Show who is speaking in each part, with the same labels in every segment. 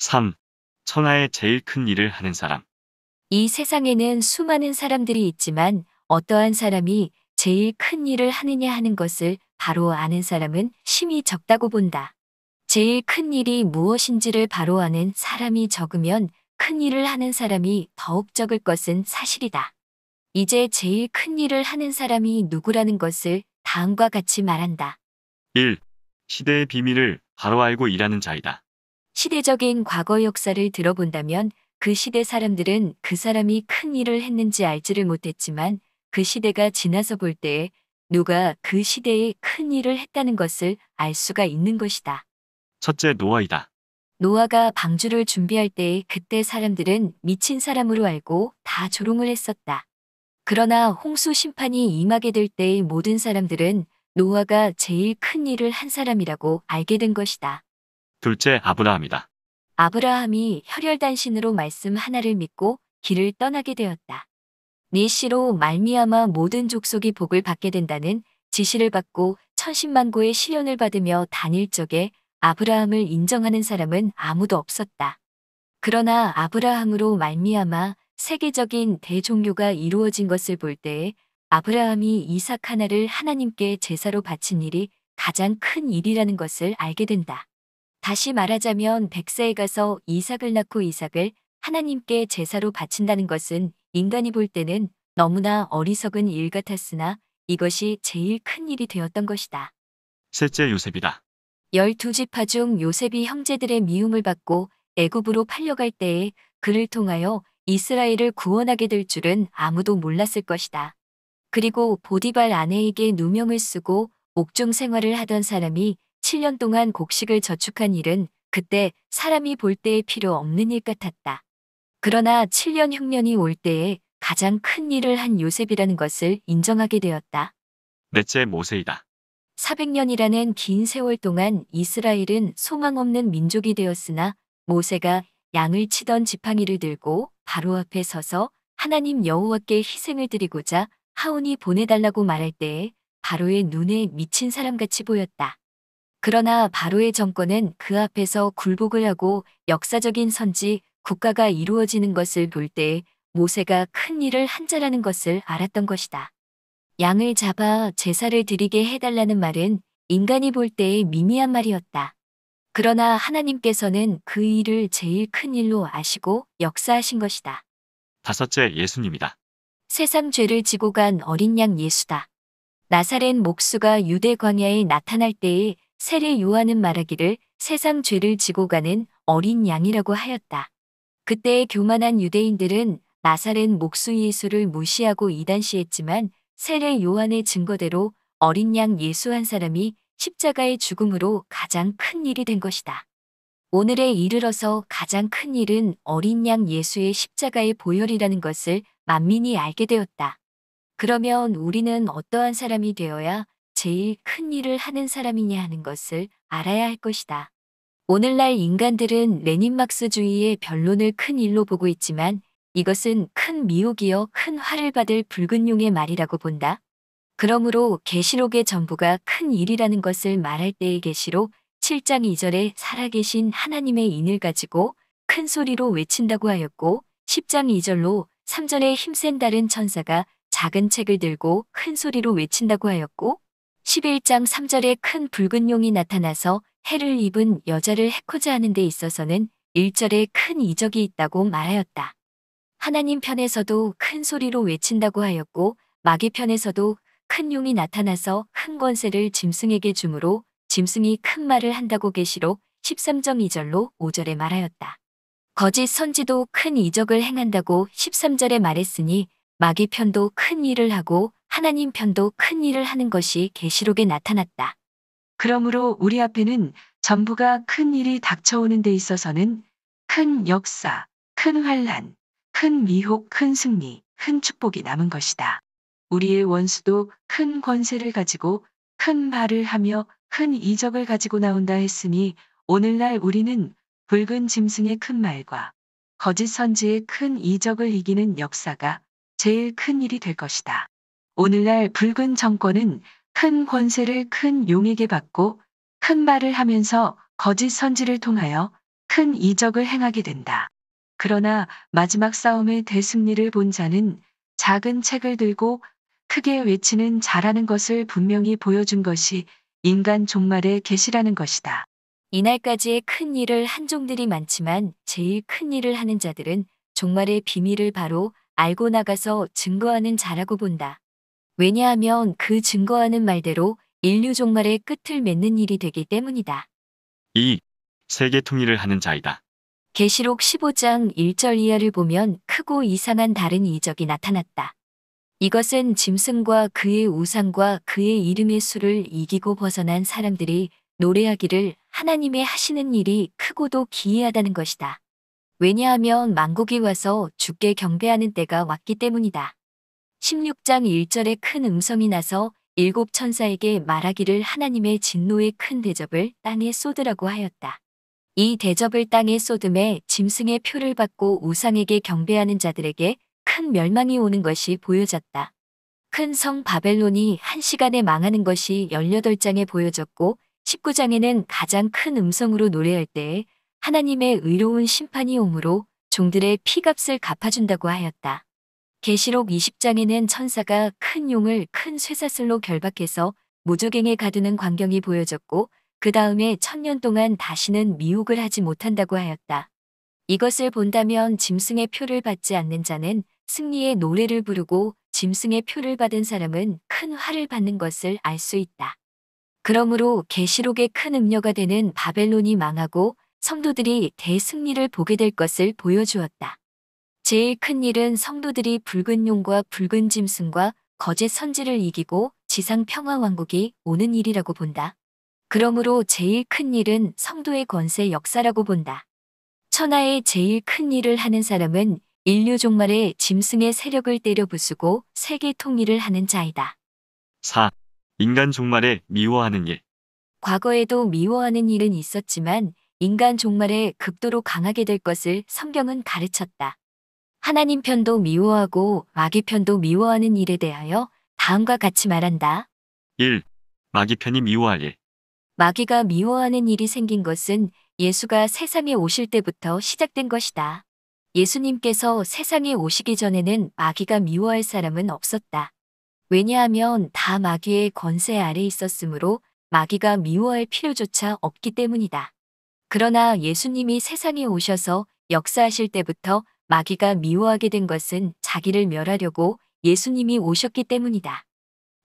Speaker 1: 3. 천하의 제일 큰 일을 하는 사람.
Speaker 2: 이 세상에는 수많은 사람들이 있지만 어떠한 사람이 제일 큰 일을 하느냐 하는 것을 바로 아는 사람은 심히 적다고 본다. 제일 큰 일이 무엇인지를 바로 아는 사람이 적으면 큰 일을 하는 사람이 더욱 적을 것은 사실이다. 이제 제일 큰 일을 하는 사람이 누구라는 것을 다음과 같이 말한다.
Speaker 1: 1. 시대의 비밀을 바로 알고 일하는 자이다.
Speaker 2: 시대적인 과거 역사를 들어본다면 그 시대 사람들은 그 사람이 큰 일을 했는지 알지를 못했지만 그 시대가 지나서 볼 때에 누가 그 시대에 큰 일을 했다는 것을 알 수가 있는 것이다.
Speaker 1: 첫째 노아이다.
Speaker 2: 노아가 방주를 준비할 때에 그때 사람들은 미친 사람으로 알고 다 조롱을 했었다. 그러나 홍수 심판이 임하게 될 때의 모든 사람들은 노아가 제일 큰 일을 한 사람이라고 알게 된 것이다.
Speaker 1: 둘째 아브라함이다.
Speaker 2: 아브라함이 혈혈단신으로 말씀 하나를 믿고 길을 떠나게 되었다. 네 씨로 말미암아 모든 족속이 복을 받게 된다는 지시를 받고 천신만고의 시련을 받으며 다닐 적에 아브라함을 인정하는 사람은 아무도 없었다. 그러나 아브라함으로 말미암아 세계적인 대종교가 이루어진 것을 볼 때에 아브라함이 이삭 하나를 하나님께 제사로 바친 일이 가장 큰 일이라는 것을 알게 된다. 다시 말하자면 100세에 가서 이삭을 낳고 이삭을 하나님께 제사로 바친다는 것은 인간이 볼 때는 너무나 어리석은 일 같았으나 이것이 제일 큰 일이 되었던 것이다.
Speaker 1: 셋째 요셉이다.
Speaker 2: 12지파 중 요셉이 형제들의 미움을 받고 애굽으로 팔려갈 때에 그를 통하여 이스라엘을 구원하게 될 줄은 아무도 몰랐을 것이다. 그리고 보디발 아내에게 누명을 쓰고 옥중 생활을 하던 사람이 7년 동안 곡식을 저축한 일은 그때 사람이 볼 때에 필요 없는 일 같았다. 그러나 7년 흉년이 올 때에 가장 큰 일을 한 요셉이라는 것을 인정하게 되었다.
Speaker 1: 넷째 모세이다.
Speaker 2: 400년이라는 긴 세월 동안 이스라엘은 소망 없는 민족이 되었으나 모세가 양을 치던 지팡이를 들고 바로 앞에 서서 하나님 여호와께 희생을 드리고자 하온이 보내달라고 말할 때에 바로의 눈에 미친 사람같이 보였다. 그러나 바로의 정권은 그 앞에서 굴복을 하고 역사적인 선지, 국가가 이루어지는 것을 볼 때에 모세가 큰 일을 한 자라는 것을 알았던 것이다. 양을 잡아 제사를 드리게 해달라는 말은 인간이 볼 때의 미미한 말이었다. 그러나 하나님께서는 그 일을 제일 큰 일로 아시고 역사하신 것이다.
Speaker 1: 다섯째 예수님이다.
Speaker 2: 세상 죄를 지고 간 어린 양 예수다. 나사렛 목수가 유대 광야에 나타날 때에 세례 요한은 말하기를 세상 죄를 지고 가는 어린 양이라고 하였다. 그때의 교만한 유대인들은 나사렛 목수 예수를 무시하고 이단시했지만 세례 요한의 증거대로 어린 양 예수 한 사람이 십자가의 죽음으로 가장 큰 일이 된 것이다. 오늘에 이르러서 가장 큰 일은 어린 양 예수의 십자가의 보혈이라는 것을 만민이 알게 되었다. 그러면 우리는 어떠한 사람이 되어야 제일 큰 일을 하는 사람이냐 하는 것을 알아야 할 것이다. 오늘날 인간들은 레닌막스주의의 변론을 큰 일로 보고 있지만 이것은 큰 미혹이여 큰 화를 받을 붉은 용의 말이라고 본다. 그러므로 계시록의 전부가 큰 일이라는 것을 말할 때의 계시록 7장 2절에 살아계신 하나님의 인을 가지고 큰 소리로 외친다고 하였고 10장 2절로 3절에 힘센 다른 천사가 작은 책을 들고 큰 소리로 외친다고 하였고 11장 3절에 큰 붉은 용이 나타나서 해를 입은 여자를 해코자 하는 데 있어서는 1절에 큰 이적이 있다고 말하였다. 하나님 편에서도 큰 소리로 외친다고 하였고 마귀 편에서도 큰 용이 나타나서 큰 권세를 짐승에게 주므로 짐승이 큰 말을 한다고 계시록 13장 2절로 5절에 말하였다. 거짓 선지도 큰 이적을 행한다고 13절에 말했으니 마귀 편도 큰 일을 하고 하나님 편도 큰 일을 하는 것이 계시록에 나타났다.
Speaker 3: 그러므로 우리 앞에는 전부가 큰 일이 닥쳐오는 데 있어서는 큰 역사, 큰 환란, 큰 미혹, 큰 승리, 큰 축복이 남은 것이다. 우리의 원수도 큰 권세를 가지고 큰 말을 하며 큰 이적을 가지고 나온다 했으니 오늘날 우리는 붉은 짐승의 큰 말과 거짓 선지의 큰 이적을 이기는 역사가 제일 큰 일이 될 것이다. 오늘날 붉은 정권은 큰 권세를 큰 용에게 받고 큰 말을 하면서 거짓 선지를 통하여 큰 이적을 행하게 된다. 그러나 마지막 싸움의 대승리를 본 자는 작은 책을 들고 크게 외치는 자라는 것을 분명히 보여준 것이 인간 종말의 계시라는 것이다.
Speaker 2: 이날까지의 큰 일을 한 종들이 많지만 제일 큰 일을 하는 자들은 종말의 비밀을 바로 알고 나가서 증거하는 자라고 본다. 왜냐하면 그 증거하는 말대로 인류 종말의 끝을 맺는 일이 되기 때문이다.
Speaker 1: 2. 세계 통일을 하는 자이다.
Speaker 2: 계시록 15장 1절 이하를 보면 크고 이상한 다른 이적이 나타났다. 이것은 짐승과 그의 우상과 그의 이름의 수를 이기고 벗어난 사람들이 노래하기를 하나님의 하시는 일이 크고도 기이하다는 것이다. 왜냐하면 만국이 와서 주께 경배하는 때가 왔기 때문이다. 16장 1절에 큰 음성이 나서 일곱 천사에게 말하기를 하나님의 진노의 큰 대접을 땅에 쏟으라고 하였다. 이 대접을 땅에 쏟음에 짐승의 표를 받고 우상에게 경배하는 자들에게 큰 멸망이 오는 것이 보여졌다. 큰 성 바벨론이 한 시간에 망하는 것이 18장에 보여졌고 19장에는 가장 큰 음성으로 노래할 때에 하나님의 의로운 심판이 오므로 종들의 피값을 갚아준다고 하였다. 계시록 20장에는 천사가 큰 용을 큰 쇠사슬로 결박해서 무저갱에 가두는 광경이 보여졌고 그 다음에 1000년 동안 다시는 미혹을 하지 못한다고 하였다. 이것을 본다면 짐승의 표를 받지 않는 자는 승리의 노래를 부르고 짐승의 표를 받은 사람은 큰 화를 받는 것을 알 수 있다. 그러므로 계시록의 큰 음료가 되는 바벨론이 망하고 성도들이 대승리를 보게 될 것을 보여주었다. 제일 큰 일은 성도들이 붉은 용과 붉은 짐승과 거짓 선지를 이기고 지상 평화 왕국이 오는 일이라고 본다. 그러므로 제일 큰 일은 성도의 권세 역사라고 본다. 천하의 제일 큰 일을 하는 사람은 인류 종말에 짐승의 세력을 때려 부수고 세계 통일을 하는 자이다.
Speaker 1: 4. 인간 종말에 미워하는 일.
Speaker 2: 과거에도 미워하는 일은 있었지만 인간 종말에 극도로 강하게 될 것을 성경은 가르쳤다. 하나님 편도 미워하고 마귀 편도 미워하는 일에 대하여 다음과 같이 말한다.
Speaker 1: 1. 마귀 편이 미워할 일.
Speaker 2: 마귀가 미워하는 일이 생긴 것은 예수가 세상에 오실 때부터 시작된 것이다. 예수님께서 세상에 오시기 전에는 마귀가 미워할 사람은 없었다. 왜냐하면 다 마귀의 권세 아래 있었으므로 마귀가 미워할 필요조차 없기 때문이다. 그러나 예수님이 세상에 오셔서 역사하실 때부터 마귀가 미워하게 된 것은 자기를 멸하려고 예수님이 오셨기 때문이다.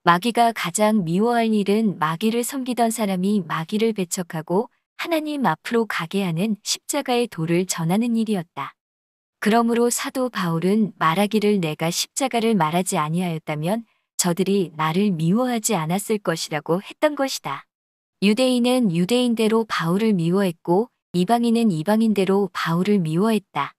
Speaker 2: 마귀가 가장 미워할 일은 마귀를 섬기던 사람이 마귀를 배척하고 하나님 앞으로 가게 하는 십자가의 도를 전하는 일이었다. 그러므로 사도 바울은 말하기를 내가 십자가를 말하지 아니하였다면 저들이 나를 미워하지 않았을 것이라고 했던 것이다. 유대인은 유대인대로 바울을 미워했고 이방인은 이방인대로 바울을 미워했다.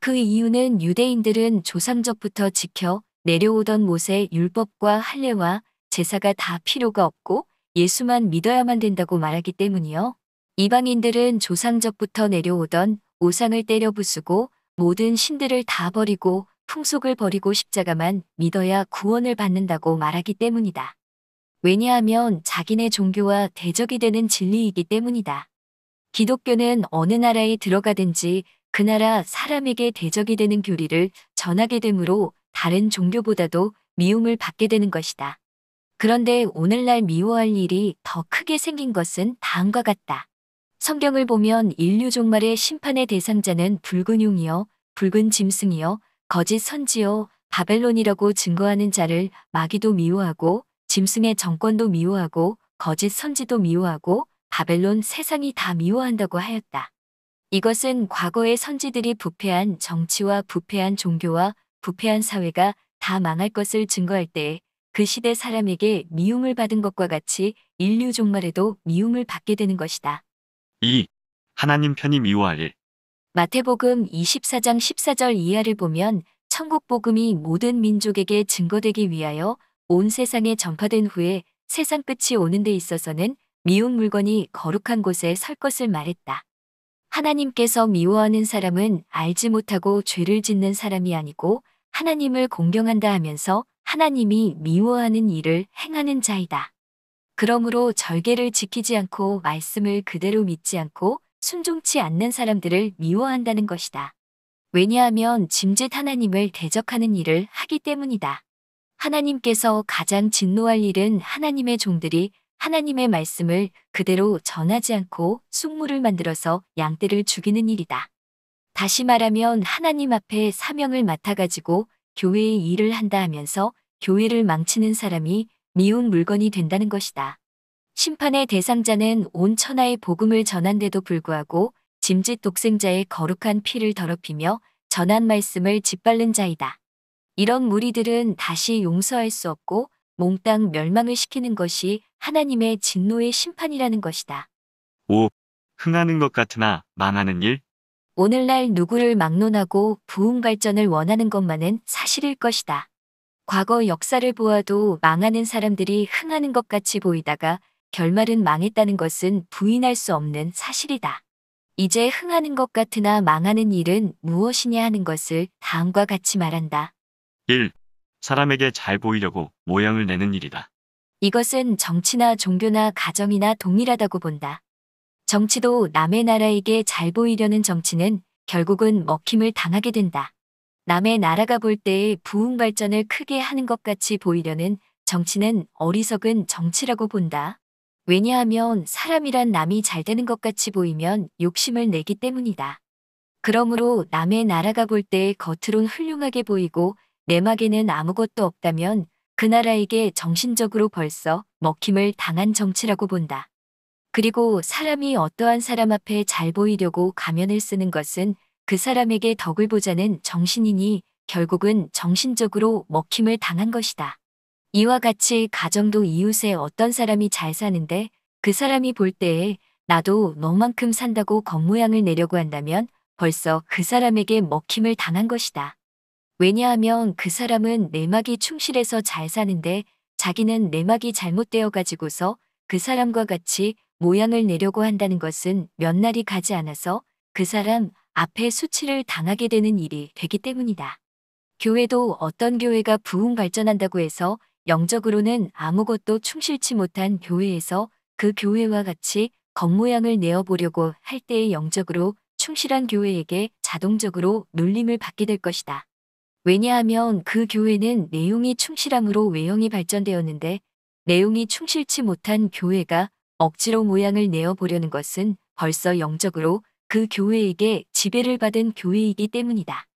Speaker 2: 그 이유는 유대인들은 조상적부터 지켜 내려오던 모세 율법과 할례와 제사가 다 필요가 없고 예수만 믿어야만 된다고 말하기 때문이요. 이방인들은 조상적부터 내려오던 우상을 때려 부수고 모든 신들을 다 버리고 풍속을 버리고 십자가만 믿어야 구원을 받는다고 말하기 때문이다. 왜냐하면 자기네 종교와 대적이 되는 진리이기 때문이다. 기독교는 어느 나라에 들어가든지 그 나라 사람에게 대적이 되는 교리를 전하게 되므로 다른 종교보다도 미움을 받게 되는 것이다. 그런데 오늘날 미워할 일이 더 크게 생긴 것은 다음과 같다. 성경을 보면 인류 종말의 심판의 대상자는 붉은 용이요, 붉은 짐승이요, 거짓 선지요, 바벨론이라고 증거하는 자를 마귀도 미워하고 짐승의 정권도 미워하고 거짓 선지도 미워하고 바벨론 세상이 다 미워한다고 하였다. 이것은 과거의 선지들이 부패한 정치와 부패한 종교와 부패한 사회가 다 망할 것을 증거할 때 그 시대 사람에게 미움을 받은 것과 같이 인류 종말에도 미움을 받게 되는 것이다.
Speaker 1: 2. 하나님 편이 미워할 일.
Speaker 2: 마태복음 24장 14절 이하를 보면 천국 복음이 모든 민족에게 증거되기 위하여 온 세상에 전파된 후에 세상 끝이 오는 데 있어서는 미운 물건이 거룩한 곳에 설 것을 말했다. 하나님께서 미워하는 사람은 알지 못하고 죄를 짓는 사람이 아니고 하나님을 공경한다 하면서 하나님이 미워하는 일을 행하는 자이다. 그러므로 절개를 지키지 않고 말씀을 그대로 믿지 않고 순종치 않는 사람들을 미워한다는 것이다. 왜냐하면 짐짓 하나님을 대적하는 일을 하기 때문이다. 하나님께서 가장 진노할 일은 하나님의 종들이 하나님의 말씀을 그대로 전하지 않고 쑥물을 만들어서 양떼를 죽이는 일이다. 다시 말하면 하나님 앞에 사명을 맡아가지고 교회의 일을 한다 하면서 교회를 망치는 사람이 미운 물건이 된다는 것이다. 심판의 대상자는 온 천하의 복음을 전한데도 불구하고 짐짓 독생자의 거룩한 피를 더럽히며 전한 말씀을 짓밟는 자이다. 이런 무리들은 다시 용서할 수 없고 몽땅 멸망을 시키는 것이 하나님의 진노의 심판이라는 것이다.
Speaker 1: 5. 흥하는 것 같으나 망하는 일.
Speaker 2: 오늘날 누구를 막론하고 부흥 발전을 원하는 것만은 사실일 것이다. 과거 역사를 보아도 망하는 사람들이 흥하는 것 같이 보이다가 결말은 망했다는 것은 부인할 수 없는 사실이다. 이제 흥하는 것 같으나 망하는 일은 무엇이냐 하는 것을 다음과 같이 말한다.
Speaker 1: 1. 사람에게 잘 보이려고 모양을 내는 일이다.
Speaker 2: 이것은 정치나 종교나 가정이나 동일하다고 본다. 정치도 남의 나라에게 잘 보이려는 정치는 결국은 먹힘을 당하게 된다. 남의 나라가 볼 때의 부흥 발전을 크게 하는 것 같이 보이려는 정치는 어리석은 정치라고 본다. 왜냐하면 사람이란 남이 잘 되는 것 같이 보이면 욕심을 내기 때문이다. 그러므로 남의 나라가 볼 때 겉으론 훌륭하게 보이고 내막에는 아무것도 없다면 그 나라에게 정신적으로 벌써 먹힘을 당한 정치라고 본다. 그리고 사람이 어떠한 사람 앞에 잘 보이려고 가면을 쓰는 것은 그 사람에게 덕을 보자는 정신이니 결국은 정신적으로 먹힘을 당한 것이다. 이와 같이 가정도 이웃에 어떤 사람이 잘 사는데 그 사람이 볼 때에 나도 너만큼 산다고 겉모양을 내려고 한다면 벌써 그 사람에게 먹힘을 당한 것이다. 왜냐하면 그 사람은 내막이 충실해서 잘 사는데 자기는 내막이 잘못되어 가지고서 그 사람과 같이 모양을 내려고 한다는 것은 몇 날이 가지 않아서 그 사람 앞에 수치를 당하게 되는 일이 되기 때문이다. 교회도 어떤 교회가 부흥 발전한다고 해서 영적으로는 아무것도 충실치 못한 교회에서 그 교회와 같이 겉모양을 내어보려고 할 때의 영적으로 충실한 교회에게 자동적으로 놀림을 받게 될 것이다. 왜냐하면 그 교회는 내용이 충실함으로 외형이 발전되었는데 내용이 충실치 못한 교회가 억지로 모양을 내어보려는 것은 벌써 영적으로 그 교회에게 지배를 받은 교회이기 때문이다.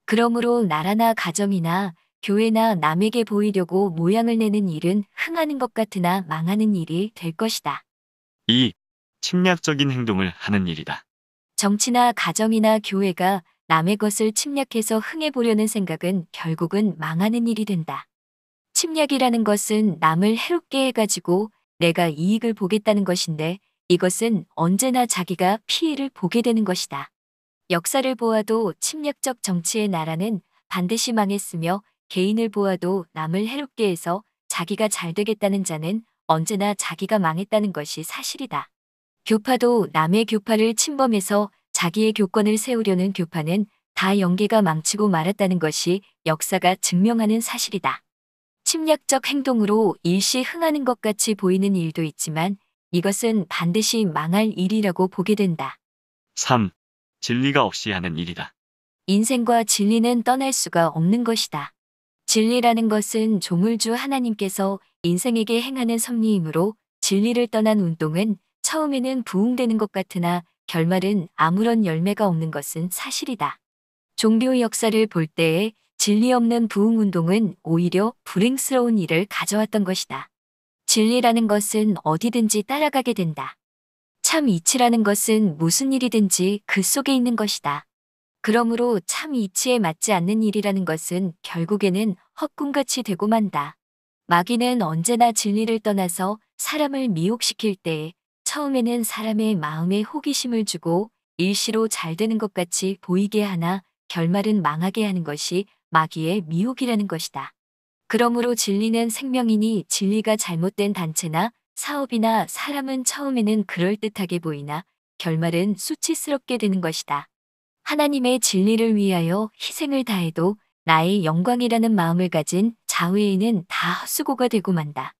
Speaker 2: 그러므로 나라나 가정이나 교회나 남에게 보이려고 모양을 내는 일은 흥하는 것 같으나 망하는 일이 될 것이다.
Speaker 1: 2. 침략적인 행동을 하는 일이다.
Speaker 2: 정치나 가정이나 교회가 남의 것을 침략해서 흥해보려는 생각은 결국은 망하는 일이 된다. 침략이라는 것은 남을 해롭게 해가지고 내가 이익을 보겠다는 것인데 이것은 언제나 자기가 피해를 보게 되는 것이다. 역사를 보아도 침략적 정치의 나라는 반드시 망했으며 개인을 보아도 남을 해롭게 해서 자기가 잘 되겠다는 자는 언제나 자기가 망했다는 것이 사실이다. 교파도 남의 교파를 침범해서 자기의 교권을 세우려는 교파는 다 영계가 망치고 말았다는 것이 역사가 증명하는 사실이다. 침략적 행동으로 일시 흥하는 것 같이 보이는 일도 있지만 이것은 반드시 망할 일이라고 보게 된다.
Speaker 1: 3. 진리가 없이 하는 일이다.
Speaker 2: 인생과 진리는 떠날 수가 없는 것이다. 진리라는 것은 조물주 하나님께서 인생에게 행하는 섭리이므로 진리를 떠난 운동은 처음에는 부흥되는 것 같으나 결말은 아무런 열매가 없는 것은 사실이다. 종교의 역사를 볼 때에 진리 없는 부흥운동은 오히려 불행스러운 일을 가져왔던 것이다. 진리라는 것은 어디든지 따라가게 된다. 참 이치라는 것은 무슨 일이든지 그 속에 있는 것이다. 그러므로 참 이치에 맞지 않는 일이라는 것은 결국에는 헛꿈같이 되고 만다. 마귀는 언제나 진리를 떠나서 사람을 미혹시킬 때에 처음에는 사람의 마음에 호기심을 주고 일시로 잘 되는 것 같이 보이게 하나 결말은 망하게 하는 것이 마귀의 미혹이라는 것이다. 그러므로 진리는 생명이니 진리가 잘못된 단체나 사업이나 사람은 처음에는 그럴듯하게 보이나 결말은 수치스럽게 되는 것이다. 하나님의 진리를 위하여 희생을 다해도 나의 영광이라는 마음을 가진 자외인은 다 헛수고가 되고 만다.